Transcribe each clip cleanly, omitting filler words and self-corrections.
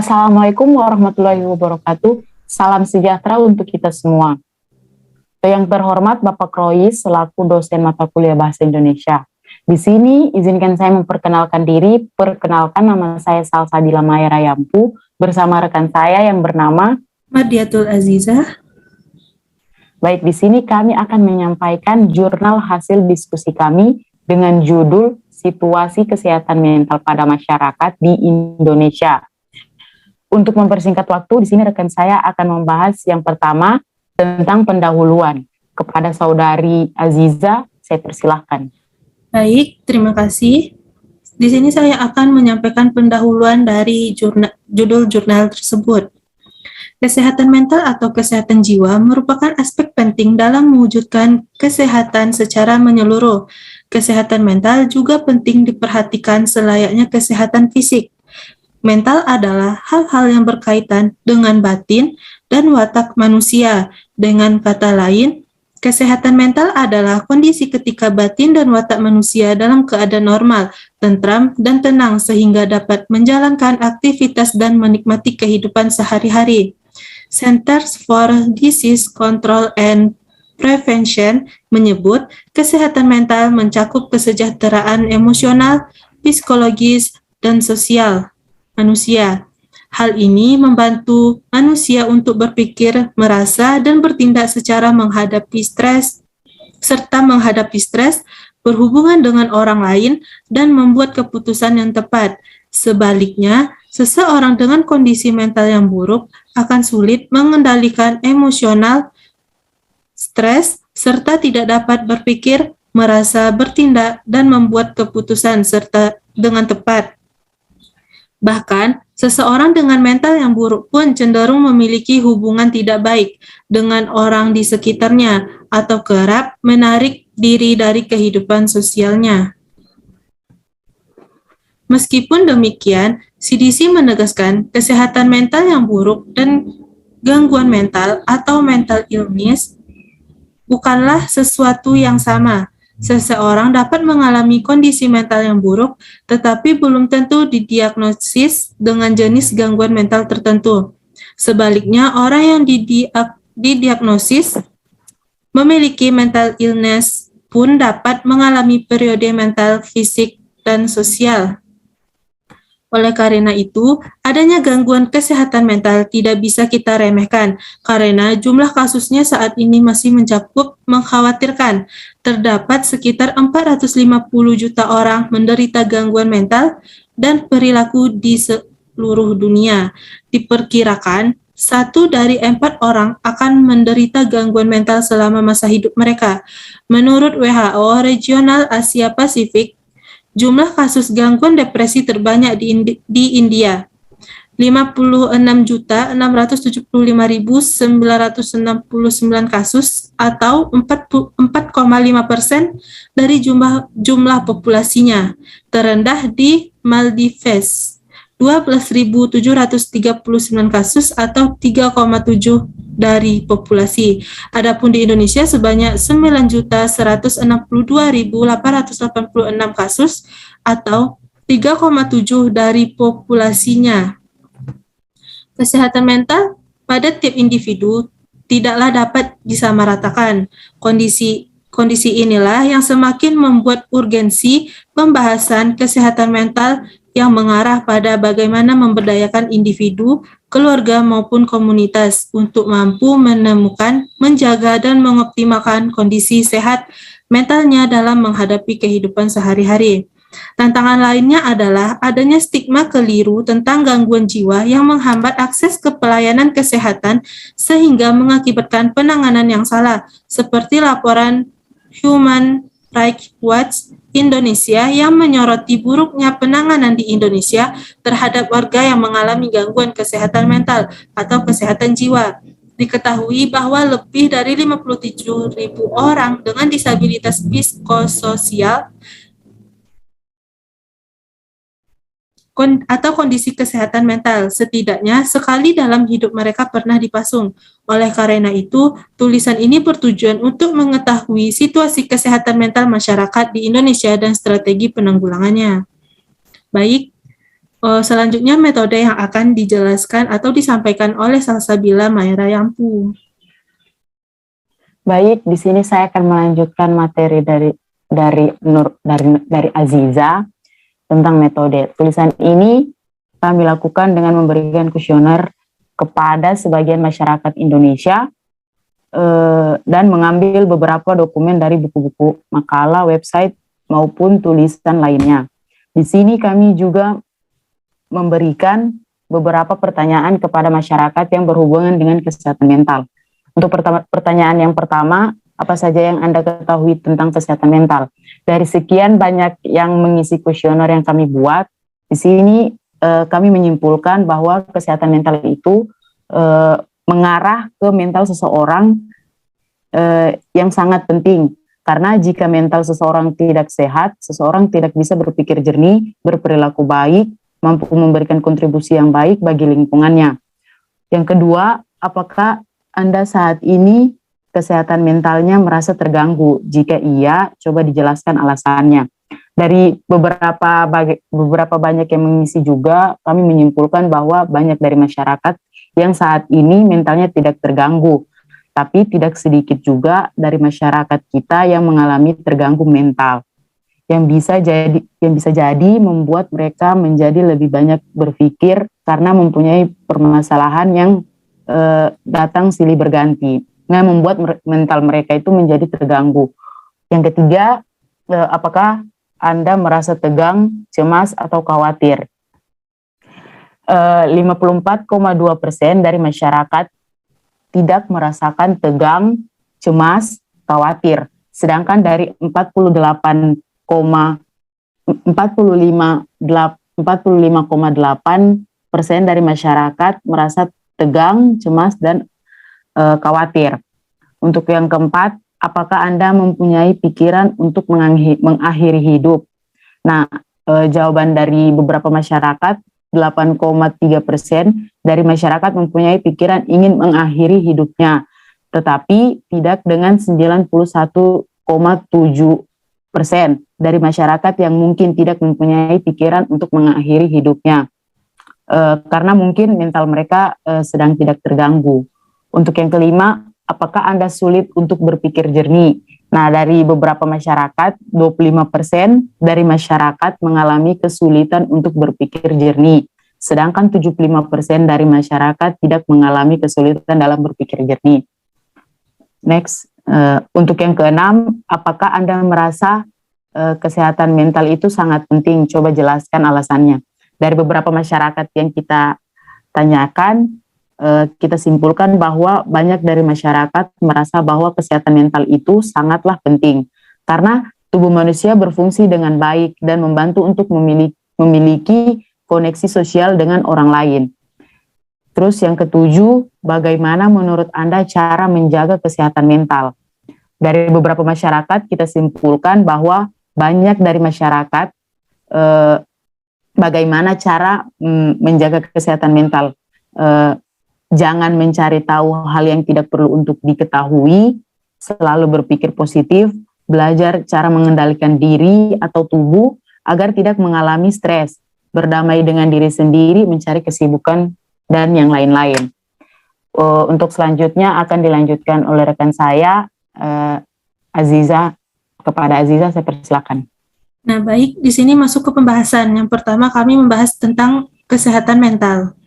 Assalamualaikum warahmatullahi wabarakatuh. Salam sejahtera untuk kita semua. Yang terhormat Bapak Rois selaku dosen mata kuliah Bahasa Indonesia. Di sini izinkan saya memperkenalkan diri. Perkenalkan, nama saya Salsabila Maya Rayampu bersama rekan saya yang bernama Mardiatul Azizah. Baik, di sini kami akan menyampaikan jurnal hasil diskusi kami dengan judul Situasi Kesehatan Mental pada Masyarakat di Indonesia. Untuk mempersingkat waktu, di sini rekan saya akan membahas yang pertama tentang pendahuluan. Kepada Saudari Aziza, saya persilahkan. Baik, terima kasih. Di sini saya akan menyampaikan pendahuluan dari judul jurnal tersebut. Kesehatan mental atau kesehatan jiwa merupakan aspek penting dalam mewujudkan kesehatan secara menyeluruh. Kesehatan mental juga penting diperhatikan selayaknya kesehatan fisik. Mental adalah hal-hal yang berkaitan dengan batin dan watak manusia. Dengan kata lain, kesehatan mental adalah kondisi ketika batin dan watak manusia dalam keadaan normal, tentram, dan tenang sehingga dapat menjalankan aktivitas dan menikmati kehidupan sehari-hari. Centers for Disease Control and Prevention menyebut kesehatan mental mencakup kesejahteraan emosional, psikologis, dan sosial manusia. Hal ini membantu manusia untuk berpikir, merasa, dan bertindak secara menghadapi stres, berhubungan dengan orang lain, dan membuat keputusan yang tepat. Sebaliknya, seseorang dengan kondisi mental yang buruk akan sulit mengendalikan emosional, stres, serta tidak dapat berpikir, merasa, bertindak, dan membuat keputusan serta dengan tepat. Bahkan, seseorang dengan mental yang buruk pun cenderung memiliki hubungan tidak baik dengan orang di sekitarnya atau kerap menarik diri dari kehidupan sosialnya. Meskipun demikian, CDC menegaskan kesehatan mental yang buruk dan gangguan mental atau mental illness bukanlah sesuatu yang sama. Seseorang dapat mengalami kondisi mental yang buruk, tetapi belum tentu didiagnosis dengan jenis gangguan mental tertentu. Sebaliknya, orang yang didiagnosis memiliki mental illness pun dapat mengalami periode mental, fisik, dan sosial. Oleh karena itu, adanya gangguan kesehatan mental tidak bisa kita remehkan, karena jumlah kasusnya saat ini masih mencakup mengkhawatirkan. Terdapat sekitar 450 juta orang menderita gangguan mental dan perilaku di seluruh dunia. Diperkirakan, 1 dari 4 orang akan menderita gangguan mental selama masa hidup mereka. Menurut WHO Regional Asia Pasifik, jumlah kasus gangguan depresi terbanyak di India, 56.675.969 kasus atau 4,5% dari jumlah populasinya. Terendah di Maldives, 12.739 kasus atau 3,7% dari populasi. Adapun di Indonesia sebanyak 9.162.886 kasus atau 3,7% dari populasinya. Kesehatan mental pada tiap individu tidaklah dapat disamaratakan. Kondisi inilah yang semakin membuat urgensi pembahasan kesehatan mental yang mengarah pada bagaimana memberdayakan individu, keluarga maupun komunitas untuk mampu menemukan, menjaga, dan mengoptimalkan kondisi sehat mentalnya dalam menghadapi kehidupan sehari-hari. Tantangan lainnya adalah adanya stigma keliru tentang gangguan jiwa yang menghambat akses ke pelayanan kesehatan sehingga mengakibatkan penanganan yang salah, seperti laporan Human Rights Watch Indonesia yang menyoroti buruknya penanganan di Indonesia terhadap warga yang mengalami gangguan kesehatan mental atau kesehatan jiwa. Diketahui bahwa lebih dari 57.000 orang dengan disabilitas psikososial atau kondisi kesehatan mental setidaknya sekali dalam hidup mereka pernah dipasung. Oleh karena itu, tulisan ini bertujuan untuk mengetahui situasi kesehatan mental masyarakat di Indonesia dan strategi penanggulangannya. Baik, Selanjutnya metode yang akan dijelaskan atau disampaikan oleh Salsabila Maira Yampu. Baik, di sini saya akan melanjutkan materi dari Aziza tentang metode. Tulisan ini kami lakukan dengan memberikan kuesioner kepada sebagian masyarakat Indonesia dan mengambil beberapa dokumen dari buku-buku, makalah, website, maupun tulisan lainnya. Di sini kami juga memberikan beberapa pertanyaan kepada masyarakat yang berhubungan dengan kesehatan mental. Untuk pertanyaan yang pertama, apa saja yang Anda ketahui tentang kesehatan mental? Dari sekian banyak yang mengisi kuesioner yang kami buat, di sini kami menyimpulkan bahwa kesehatan mental itu mengarah ke mental seseorang yang sangat penting. Karena jika mental seseorang tidak sehat, seseorang tidak bisa berpikir jernih, berperilaku baik, mampu memberikan kontribusi yang baik bagi lingkungannya. Yang kedua, apakah Anda saat ini kesehatan mentalnya merasa terganggu? Jika iya, coba dijelaskan alasannya. Dari beberapa banyak yang mengisi juga, kami menyimpulkan bahwa banyak dari masyarakat yang saat ini mentalnya tidak terganggu, tapi tidak sedikit juga dari masyarakat kita yang mengalami terganggu mental, yang bisa jadi membuat mereka menjadi lebih banyak berpikir karena mempunyai permasalahan yang datang silih berganti, yang membuat mental mereka itu menjadi terganggu. Yang ketiga, apakah Anda merasa tegang, cemas, atau khawatir? 54,2% dari masyarakat tidak merasakan tegang, cemas, khawatir. Sedangkan dari 45,8% dari masyarakat merasa tegang, cemas, dan khawatir. Untuk yang keempat, apakah Anda mempunyai pikiran untuk mengakhiri hidup? Nah, jawaban dari beberapa masyarakat, 8,3% dari masyarakat mempunyai pikiran ingin mengakhiri hidupnya, tetapi tidak dengan 91,7% dari masyarakat yang mungkin tidak mempunyai pikiran untuk mengakhiri hidupnya, karena mungkin mental mereka sedang tidak terganggu. Untuk yang kelima, apakah Anda sulit untuk berpikir jernih? Nah, dari beberapa masyarakat, 25% dari masyarakat mengalami kesulitan untuk berpikir jernih, sedangkan 75% dari masyarakat tidak mengalami kesulitan dalam berpikir jernih. Next, untuk yang keenam, apakah Anda merasa kesehatan mental itu sangat penting? Coba jelaskan alasannya. Dari beberapa masyarakat yang kita tanyakan, kita simpulkan bahwa banyak dari masyarakat merasa bahwa kesehatan mental itu sangatlah penting karena tubuh manusia berfungsi dengan baik dan membantu untuk memiliki koneksi sosial dengan orang lain. Terus yang ketujuh, bagaimana menurut Anda cara menjaga kesehatan mental? Dari beberapa masyarakat kita simpulkan bahwa banyak dari masyarakat bagaimana cara menjaga kesehatan mental. Jangan mencari tahu hal yang tidak perlu untuk diketahui, selalu berpikir positif, belajar cara mengendalikan diri atau tubuh agar tidak mengalami stres, berdamai dengan diri sendiri, mencari kesibukan, dan yang lain-lain. Untuk selanjutnya akan dilanjutkan oleh rekan saya, Aziza. Kepada Aziza, saya persilakan. Nah, baik, di sini masuk ke pembahasan. Yang pertama, kami membahas tentang kesehatan mental.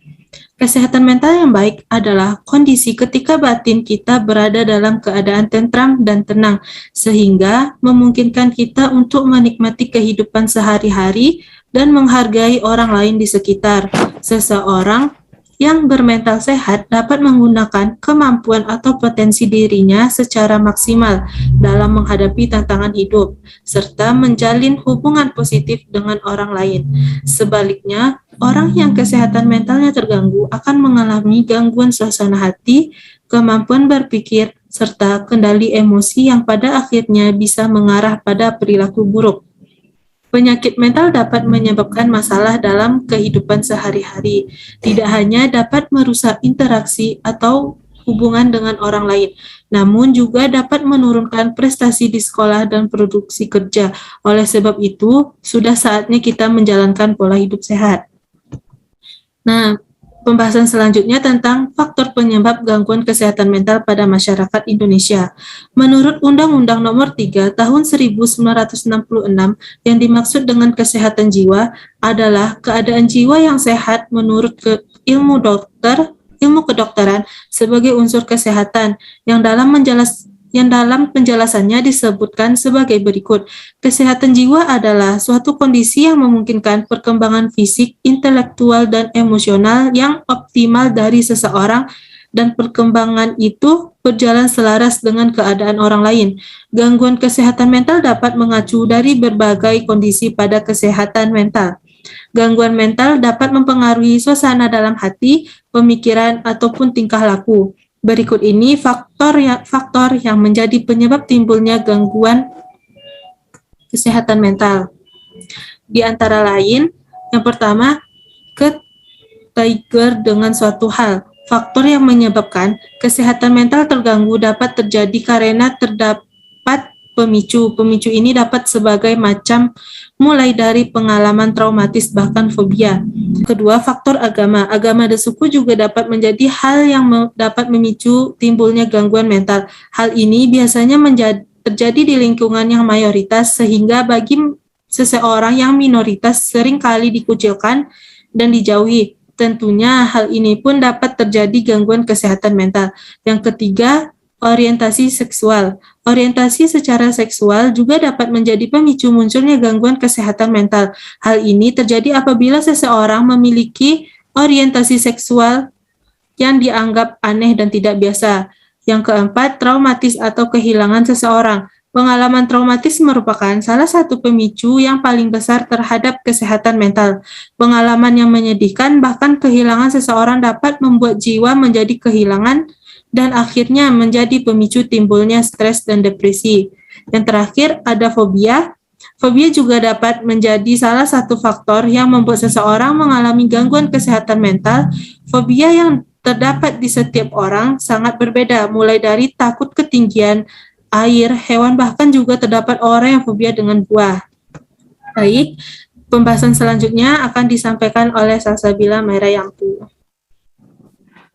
Kesehatan mental yang baik adalah kondisi ketika batin kita berada dalam keadaan tentram dan tenang, sehingga memungkinkan kita untuk menikmati kehidupan sehari-hari dan menghargai orang lain di sekitar. Seseorang yang bermental sehat dapat menggunakan kemampuan atau potensi dirinya secara maksimal dalam menghadapi tantangan hidup, serta menjalin hubungan positif dengan orang lain. Sebaliknya, orang yang kesehatan mentalnya terganggu akan mengalami gangguan suasana hati, kemampuan berpikir, serta kendali emosi yang pada akhirnya bisa mengarah pada perilaku buruk. Penyakit mental dapat menyebabkan masalah dalam kehidupan sehari-hari, tidak hanya dapat merusak interaksi atau hubungan dengan orang lain, namun juga dapat menurunkan prestasi di sekolah dan produksi kerja. Oleh sebab itu, sudah saatnya kita menjalankan pola hidup sehat. Nah, pembahasan selanjutnya tentang faktor penyebab gangguan kesehatan mental pada masyarakat Indonesia. Menurut Undang-Undang Nomor 3 Tahun 1966, yang dimaksud dengan kesehatan jiwa adalah keadaan jiwa yang sehat menurut ilmu kedokteran sebagai unsur kesehatan yang dalam penjelasannya disebutkan sebagai berikut. Kesehatan jiwa adalah suatu kondisi yang memungkinkan perkembangan fisik, intelektual, dan emosional yang optimal dari seseorang, dan perkembangan itu berjalan selaras dengan keadaan orang lain. Gangguan kesehatan mental dapat mengacu dari berbagai kondisi pada kesehatan mental. Gangguan mental dapat mempengaruhi suasana dalam hati, pemikiran, ataupun tingkah laku. Berikut ini faktor yang menjadi penyebab timbulnya gangguan kesehatan mental. Di antara lain, yang pertama, ke-trigger dengan suatu hal. Faktor yang menyebabkan kesehatan mental terganggu dapat terjadi karena terdapat pemicu. Pemicu ini dapat sebagai macam, mulai dari pengalaman traumatis bahkan fobia. Kedua, faktor agama. Agama dan suku juga dapat menjadi hal yang dapat memicu timbulnya gangguan mental. Hal ini biasanya terjadi di lingkungan yang mayoritas, sehingga bagi seseorang yang minoritas seringkali dikucilkan dan dijauhi. Tentunya hal ini pun dapat terjadi gangguan kesehatan mental. Yang ketiga, orientasi seksual. Orientasi secara seksual juga dapat menjadi pemicu munculnya gangguan kesehatan mental. Hal ini terjadi apabila seseorang memiliki orientasi seksual yang dianggap aneh dan tidak biasa. Yang keempat, traumatis atau kehilangan seseorang. Pengalaman traumatis merupakan salah satu pemicu yang paling besar terhadap kesehatan mental. Pengalaman yang menyedihkan, bahkan kehilangan seseorang, dapat membuat jiwa menjadi kehilangan dan akhirnya menjadi pemicu timbulnya stres dan depresi. Yang terakhir, ada fobia. Fobia juga dapat menjadi salah satu faktor yang membuat seseorang mengalami gangguan kesehatan mental. Fobia yang terdapat di setiap orang sangat berbeda, mulai dari takut ketinggian, air, hewan, bahkan juga terdapat orang yang fobia dengan buah. Baik, pembahasan selanjutnya akan disampaikan oleh Salsabila Merayampu.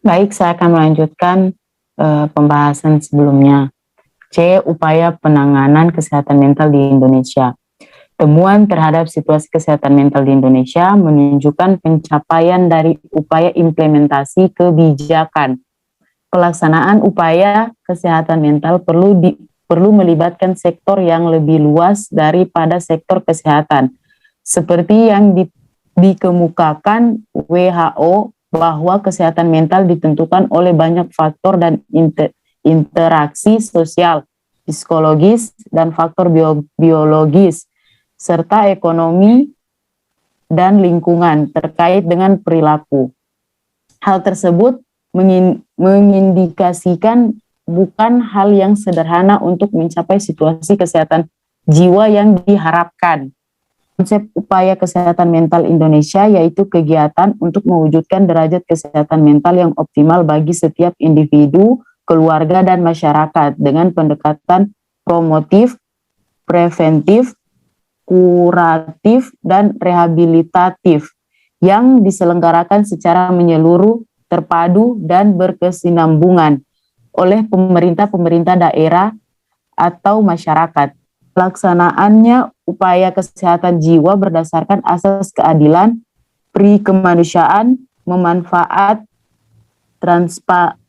Baik, saya akan melanjutkan pembahasan sebelumnya. C. Upaya penanganan kesehatan mental di Indonesia. Temuan terhadap situasi kesehatan mental di Indonesia menunjukkan pencapaian dari upaya implementasi kebijakan. Pelaksanaan upaya kesehatan mental perlu melibatkan sektor yang lebih luas daripada sektor kesehatan. Seperti yang dikemukakan WHO, bahwa kesehatan mental ditentukan oleh banyak faktor dan interaksi sosial, psikologis, dan faktor biologis, serta ekonomi dan lingkungan terkait dengan perilaku. Hal tersebut mengindikasikan bukan hal yang sederhana untuk mencapai situasi kesehatan jiwa yang diharapkan. Konsep upaya kesehatan mental Indonesia yaitu kegiatan untuk mewujudkan derajat kesehatan mental yang optimal bagi setiap individu, keluarga, dan masyarakat dengan pendekatan promotif, preventif, kuratif, dan rehabilitatif yang diselenggarakan secara menyeluruh, terpadu, dan berkesinambungan oleh pemerintah daerah atau masyarakat. Pelaksanaannya upaya kesehatan jiwa berdasarkan asas keadilan, kemanusiaan, memanfaat,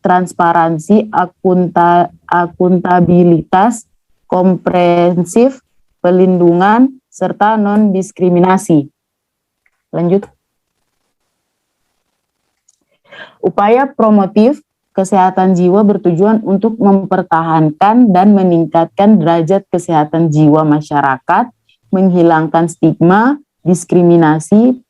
transparansi, akuntabilitas, komprehensif, pelindungan, serta non-diskriminasi. Lanjut. Upaya promotif kesehatan jiwa bertujuan untuk mempertahankan dan meningkatkan derajat kesehatan jiwa masyarakat, menghilangkan stigma, diskriminasi,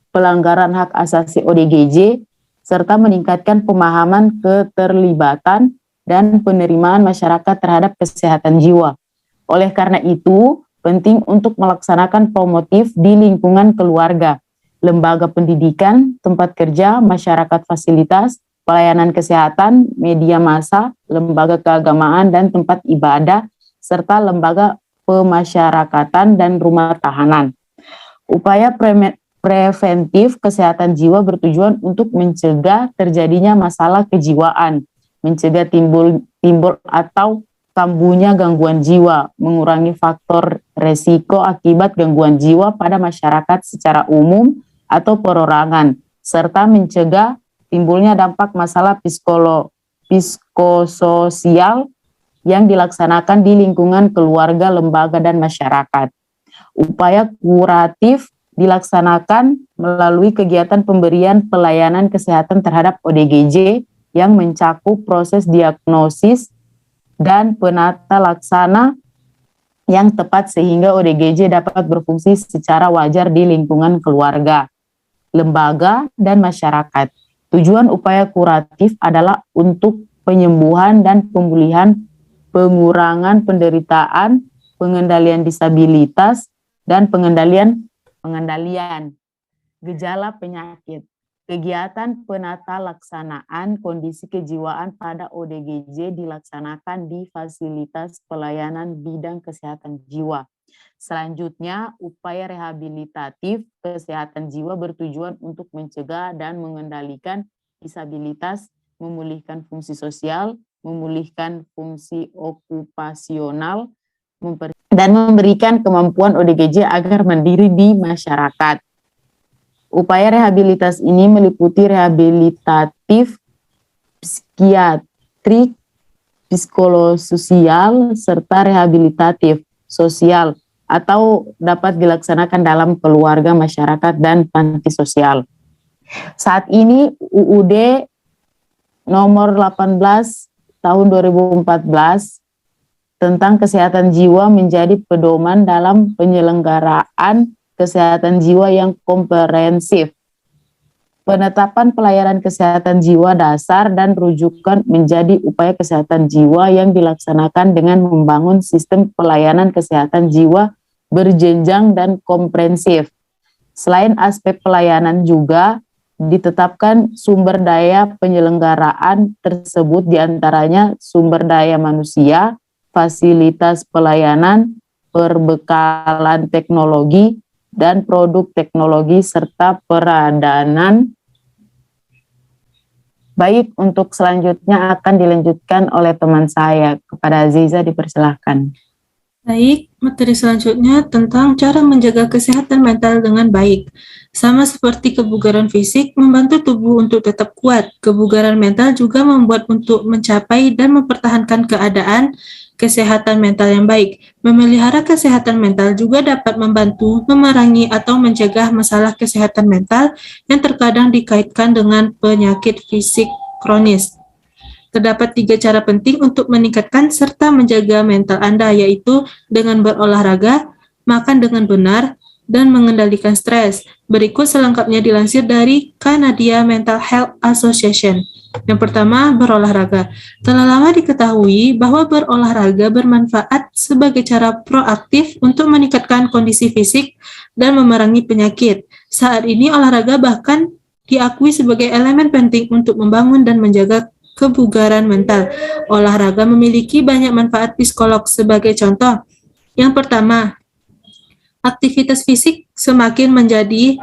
pelanggaran hak asasi ODGJ, serta meningkatkan pemahaman keterlibatan dan penerimaan masyarakat terhadap kesehatan jiwa. Oleh karena itu, penting untuk melaksanakan promotif di lingkungan keluarga, lembaga pendidikan, tempat kerja, masyarakat fasilitas, pelayanan kesehatan, media massa, lembaga keagamaan dan tempat ibadah, serta lembaga pemasyarakatan dan rumah tahanan. Upaya Preventif kesehatan jiwa bertujuan untuk mencegah terjadinya masalah kejiwaan, mencegah timbul atau kambuhnya gangguan jiwa, mengurangi faktor resiko akibat gangguan jiwa pada masyarakat secara umum atau perorangan, serta mencegah timbulnya dampak masalah psikososial yang dilaksanakan di lingkungan keluarga, lembaga, dan masyarakat. Upaya kuratif dilaksanakan melalui kegiatan pemberian pelayanan kesehatan terhadap ODGJ yang mencakup proses diagnosis dan penata laksana yang tepat sehingga ODGJ dapat berfungsi secara wajar di lingkungan keluarga, lembaga, dan masyarakat. Tujuan upaya kuratif adalah untuk penyembuhan dan pemulihan, pengurangan penderitaan, pengendalian disabilitas, dan pengendalian gejala penyakit. Kegiatan penata laksanaan kondisi kejiwaan pada ODGJ dilaksanakan di fasilitas pelayanan bidang kesehatan jiwa. Selanjutnya, upaya rehabilitatif kesehatan jiwa bertujuan untuk mencegah dan mengendalikan disabilitas, memulihkan fungsi sosial, memulihkan fungsi okupasional, dan memberikan kemampuan ODGJ agar mandiri di masyarakat. Upaya rehabilitas ini meliputi rehabilitatif, psikiatrik, psikososial, serta rehabilitatif sosial atau dapat dilaksanakan dalam keluarga, masyarakat, dan panti sosial. Saat ini UUD nomor 18 tahun 2014 tentang kesehatan jiwa menjadi pedoman dalam penyelenggaraan kesehatan jiwa yang komprehensif. Penetapan pelayanan kesehatan jiwa dasar dan rujukan menjadi upaya kesehatan jiwa yang dilaksanakan dengan membangun sistem pelayanan kesehatan jiwa berjenjang dan komprehensif. Selain aspek pelayanan juga ditetapkan sumber daya penyelenggaraan tersebut, diantaranya sumber daya manusia, fasilitas pelayanan, perbekalan teknologi, dan produk teknologi, serta peradanan. Baik, untuk selanjutnya akan dilanjutkan oleh teman saya. Kepada Aziza dipersilahkan. Baik, materi selanjutnya tentang cara menjaga kesehatan mental dengan baik. Sama seperti kebugaran fisik, membantu tubuh untuk tetap kuat. Kebugaran mental juga membuat untuk mencapai dan mempertahankan keadaan kesehatan mental yang baik. Memelihara kesehatan mental juga dapat membantu memerangi atau mencegah masalah kesehatan mental yang terkadang dikaitkan dengan penyakit fisik kronis. Terdapat 3 cara penting untuk meningkatkan serta menjaga mental Anda, yaitu dengan berolahraga, makan dengan benar, dan mengendalikan stres. Berikut selengkapnya dilansir dari Canadian Mental Health Association. Yang pertama, berolahraga. Telah lama diketahui bahwa berolahraga bermanfaat sebagai cara proaktif untuk meningkatkan kondisi fisik dan memerangi penyakit. Saat ini, olahraga bahkan diakui sebagai elemen penting untuk membangun dan menjaga kebugaran mental. Olahraga memiliki banyak manfaat psikolog. Sebagai contoh, yang pertama, aktivitas fisik semakin menjadi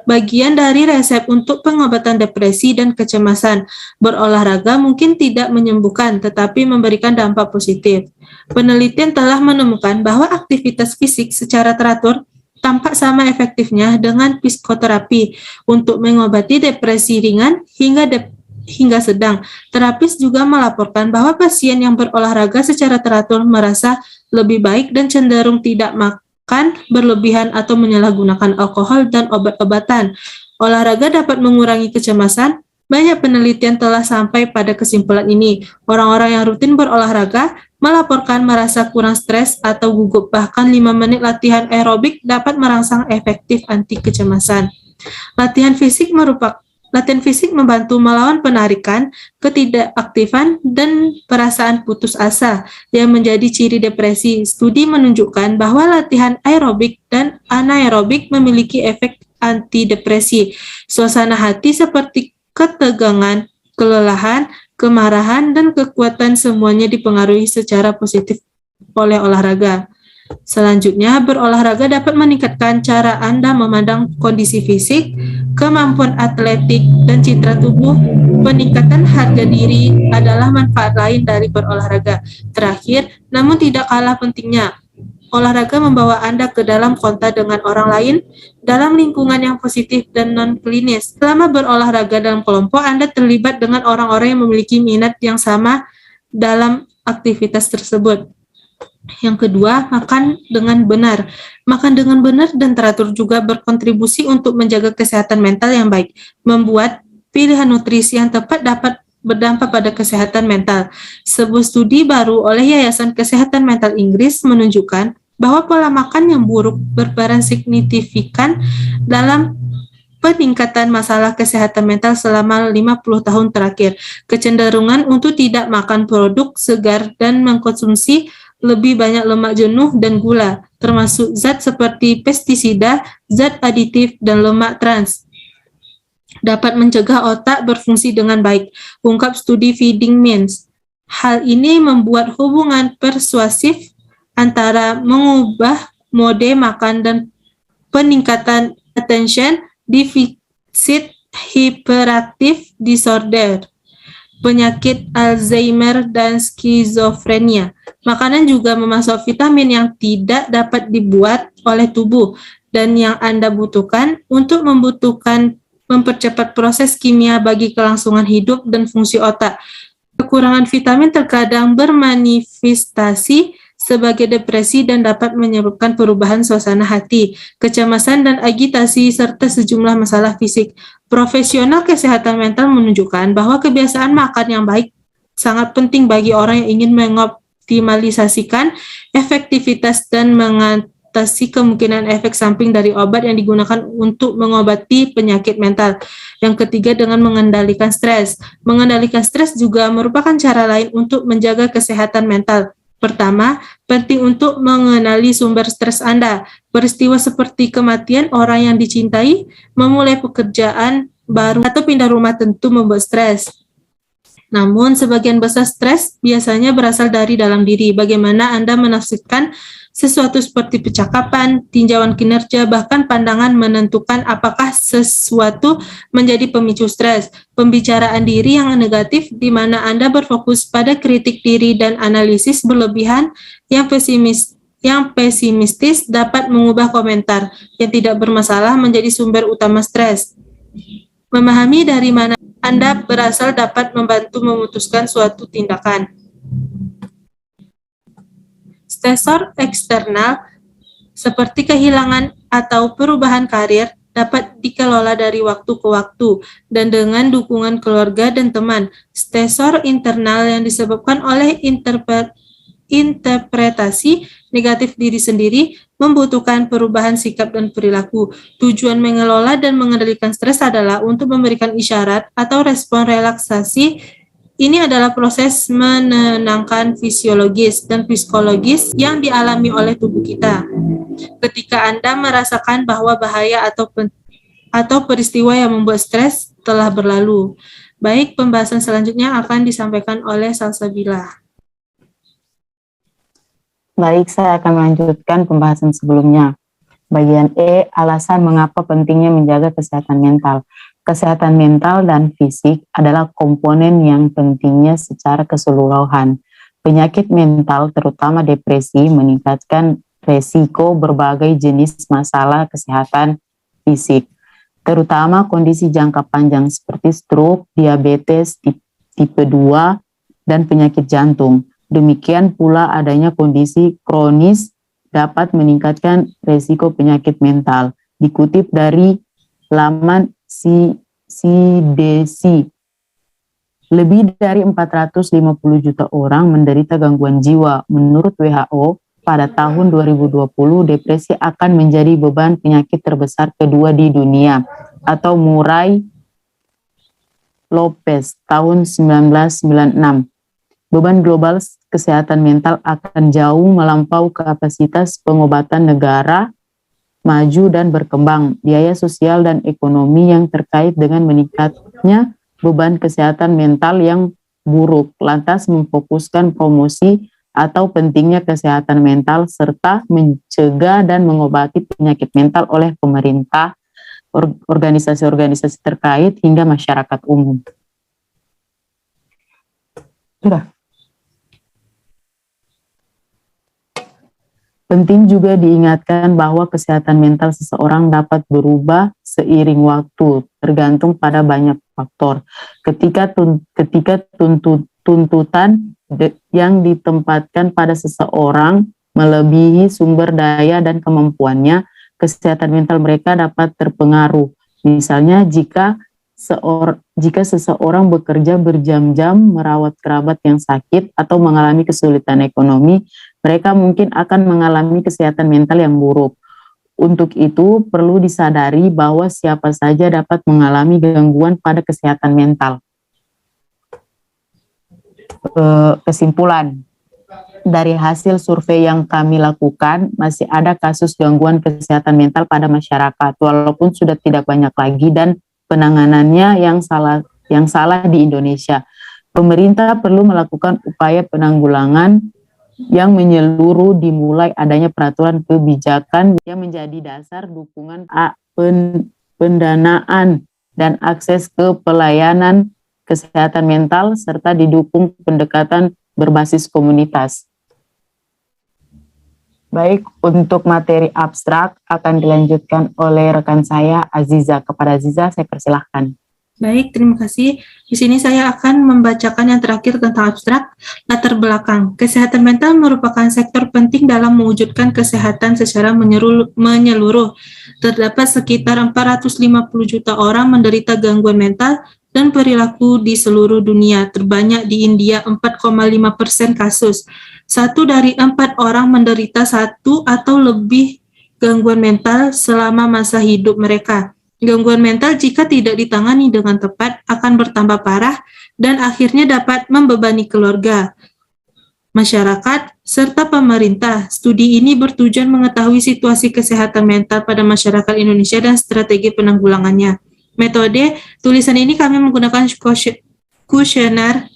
bagian dari resep untuk pengobatan depresi dan kecemasan. Berolahraga mungkin tidak menyembuhkan, tetapi memberikan dampak positif. Penelitian telah menemukan bahwa aktivitas fisik secara teratur tampak sama efektifnya dengan psikoterapi untuk mengobati depresi ringan hingga sedang. Terapis juga melaporkan bahwa pasien yang berolahraga secara teratur merasa lebih baik dan cenderung tidak makan berlebihan atau menyalahgunakan alkohol dan obat-obatan. Olahraga dapat mengurangi kecemasan. Banyak penelitian telah sampai pada kesimpulan ini. Orang-orang yang rutin berolahraga melaporkan merasa kurang stres atau gugup. Bahkan 5 menit latihan aerobik dapat merangsang efektif anti kecemasan. Latihan fisik membantu melawan penarikan, ketidakaktifan, dan perasaan putus asa yang menjadi ciri depresi. Studi menunjukkan bahwa latihan aerobik dan anaerobik memiliki efek antidepresi. Suasana hati seperti ketegangan, kelelahan, kemarahan, dan kekuatan semuanya dipengaruhi secara positif oleh olahraga. Selanjutnya, berolahraga dapat meningkatkan cara Anda memandang kondisi fisik, kemampuan atletik, dan citra tubuh. Peningkatan harga diri adalah manfaat lain dari berolahraga. Terakhir, namun tidak kalah pentingnya, olahraga membawa Anda ke dalam kontak dengan orang lain dalam lingkungan yang positif dan non-klinis. Selama berolahraga dalam kelompok, Anda terlibat dengan orang-orang yang memiliki minat yang sama dalam aktivitas tersebut. Yang kedua, makan dengan benar. Makan dengan benar dan teratur juga berkontribusi untuk menjaga kesehatan mental yang baik. Membuat pilihan nutrisi yang tepat dapat berdampak pada kesehatan mental. Sebuah studi baru oleh Yayasan Kesehatan Mental Inggris menunjukkan bahwa pola makan yang buruk berperan signifikan dalam peningkatan masalah kesehatan mental selama 50 tahun terakhir. Kecenderungan untuk tidak makan produk segar dan mengkonsumsi lebih banyak lemak jenuh dan gula, termasuk zat seperti pestisida, zat aditif, dan lemak trans, dapat mencegah otak berfungsi dengan baik, ungkap studi Feeding Minds. Hal ini membuat hubungan persuasif antara mengubah mode makan dan peningkatan attention deficit hyperactive disorder, penyakit Alzheimer, dan skizofrenia. Makanan juga memasuk vitamin yang tidak dapat dibuat oleh tubuh dan yang Anda butuhkan untuk mempercepat proses kimia bagi kelangsungan hidup dan fungsi otak. Kekurangan vitamin terkadang bermanifestasi sebagai depresi dan dapat menyebabkan perubahan suasana hati, kecemasan, dan agitasi, serta sejumlah masalah fisik. Profesional kesehatan mental menunjukkan bahwa kebiasaan makan yang baik sangat penting bagi orang yang ingin mengoptimalisasikan efektivitas dan mengatasi kemungkinan efek samping dari obat yang digunakan untuk mengobati penyakit mental. Yang ketiga, dengan mengendalikan stres. Mengendalikan stres juga merupakan cara lain untuk menjaga kesehatan mental. Pertama, penting untuk mengenali sumber stres Anda. Peristiwa seperti kematian orang yang dicintai, memulai pekerjaan baru, atau pindah rumah tentu membuat stres. Namun, sebagian besar stres biasanya berasal dari dalam diri. Bagaimana Anda menafsirkan sesuatu seperti percakapan, tinjauan kinerja, bahkan pandangan menentukan apakah sesuatu menjadi pemicu stres. Pembicaraan diri yang negatif di mana Anda berfokus pada kritik diri dan analisis berlebihan yang pesimistis dapat mengubah komentar yang tidak bermasalah menjadi sumber utama stres. Memahami dari mana Anda berasal dapat membantu memutuskan suatu tindakan. Stresor eksternal seperti kehilangan atau perubahan karir dapat dikelola dari waktu ke waktu dan dengan dukungan keluarga dan teman. Stresor internal yang disebabkan oleh interpretasi negatif diri sendiri membutuhkan perubahan sikap dan perilaku. Tujuan mengelola dan mengendalikan stres adalah untuk memberikan isyarat atau respon relaksasi. Ini adalah proses menenangkan fisiologis dan psikologis yang dialami oleh tubuh kita. Ketika Anda merasakan bahwa bahaya atau peristiwa yang membuat stres telah berlalu. Baik, pembahasan selanjutnya akan disampaikan oleh Salsabila. Baik, saya akan melanjutkan pembahasan sebelumnya. Bagian E, alasan mengapa pentingnya menjaga kesehatan mental. Kesehatan mental dan fisik adalah komponen yang pentingnya secara keseluruhan. Penyakit mental, terutama depresi, meningkatkan resiko berbagai jenis masalah kesehatan fisik, terutama kondisi jangka panjang seperti stroke, diabetes tipe 2, dan penyakit jantung. Demikian pula adanya kondisi kronis dapat meningkatkan resiko penyakit mental. Dikutip dari laman CDC, lebih dari 450 juta orang menderita gangguan jiwa. Menurut WHO, pada tahun 2020, depresi akan menjadi beban penyakit terbesar kedua di dunia, atau Murray Lopez tahun 1996. Beban global kesehatan mental akan jauh melampaui kapasitas pengobatan negara maju dan berkembang. Biaya sosial dan ekonomi yang terkait dengan meningkatnya beban kesehatan mental yang buruk, lantas memfokuskan promosi atau pentingnya kesehatan mental serta mencegah dan mengobati penyakit mental oleh pemerintah, organisasi-organisasi terkait hingga masyarakat umum. Sudah. Penting juga diingatkan bahwa kesehatan mental seseorang dapat berubah seiring waktu, tergantung pada banyak faktor. Ketika tuntutan yang ditempatkan pada seseorang melebihi sumber daya dan kemampuannya, kesehatan mental mereka dapat terpengaruh. Misalnya jika seseorang bekerja berjam-jam merawat kerabat yang sakit atau mengalami kesulitan ekonomi, mereka mungkin akan mengalami kesehatan mental yang buruk. Untuk itu, perlu disadari bahwa siapa saja dapat mengalami gangguan pada kesehatan mental. Kesimpulan, dari hasil survei yang kami lakukan, masih ada kasus gangguan kesehatan mental pada masyarakat, walaupun sudah tidak banyak lagi dan penanganannya yang salah di Indonesia. Pemerintah perlu melakukan upaya penanggulangan yang menyeluruh, dimulai adanya peraturan kebijakan yang menjadi dasar dukungan pendanaan dan akses ke pelayanan kesehatan mental serta didukung pendekatan berbasis komunitas. Baik, untuk materi abstrak akan dilanjutkan oleh rekan saya Aziza. Kepada Aziza saya persilahkan. Baik, terima kasih. Di sini saya akan membacakan yang terakhir tentang abstrak. Latar belakang. Kesehatan mental merupakan sektor penting dalam mewujudkan kesehatan secara menyeluruh. Terdapat sekitar 450 juta orang menderita gangguan mental dan perilaku di seluruh dunia. Terbanyak di India 4,5% kasus. 1 dari 4 orang menderita 1 atau lebih gangguan mental selama masa hidup mereka. Gangguan mental jika tidak ditangani dengan tepat akan bertambah parah dan akhirnya dapat membebani keluarga, masyarakat, serta pemerintah. Studi ini bertujuan mengetahui situasi kesehatan mental pada masyarakat Indonesia dan strategi penanggulangannya. Metode tulisan ini kami menggunakan kuesioner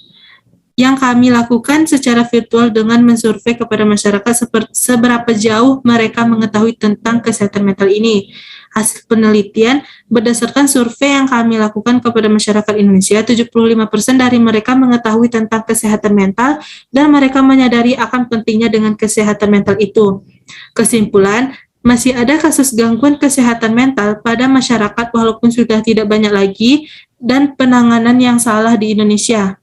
yang kami lakukan secara virtual dengan mensurvei kepada masyarakat seberapa jauh mereka mengetahui tentang kesehatan mental ini. Hasil penelitian berdasarkan survei yang kami lakukan kepada masyarakat Indonesia, 75% dari mereka mengetahui tentang kesehatan mental dan mereka menyadari akan pentingnya dengan kesehatan mental itu. Kesimpulan, masih ada kasus gangguan kesehatan mental pada masyarakat walaupun sudah tidak banyak lagi dan penanganan yang salah di Indonesia.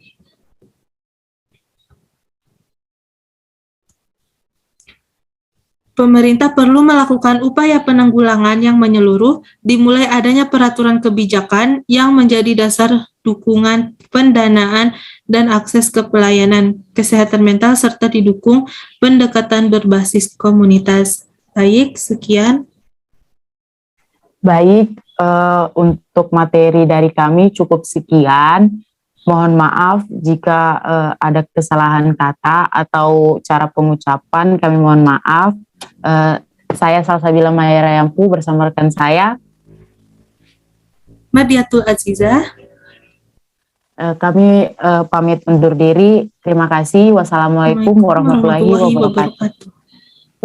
Pemerintah perlu melakukan upaya penanggulangan yang menyeluruh, dimulai adanya peraturan kebijakan yang menjadi dasar dukungan pendanaan dan akses ke pelayanan kesehatan mental serta didukung pendekatan berbasis komunitas. Baik, sekian. Baik, untuk materi dari kami cukup sekian. Mohon maaf jika ada kesalahan kata atau cara pengucapan, kami mohon maaf. Saya Salsabila Mayarayampu bersama rekan saya Madiatul Aziza. Kami pamit undur diri. Terima kasih. Wassalamualaikum warahmatullahi wabarakatuh.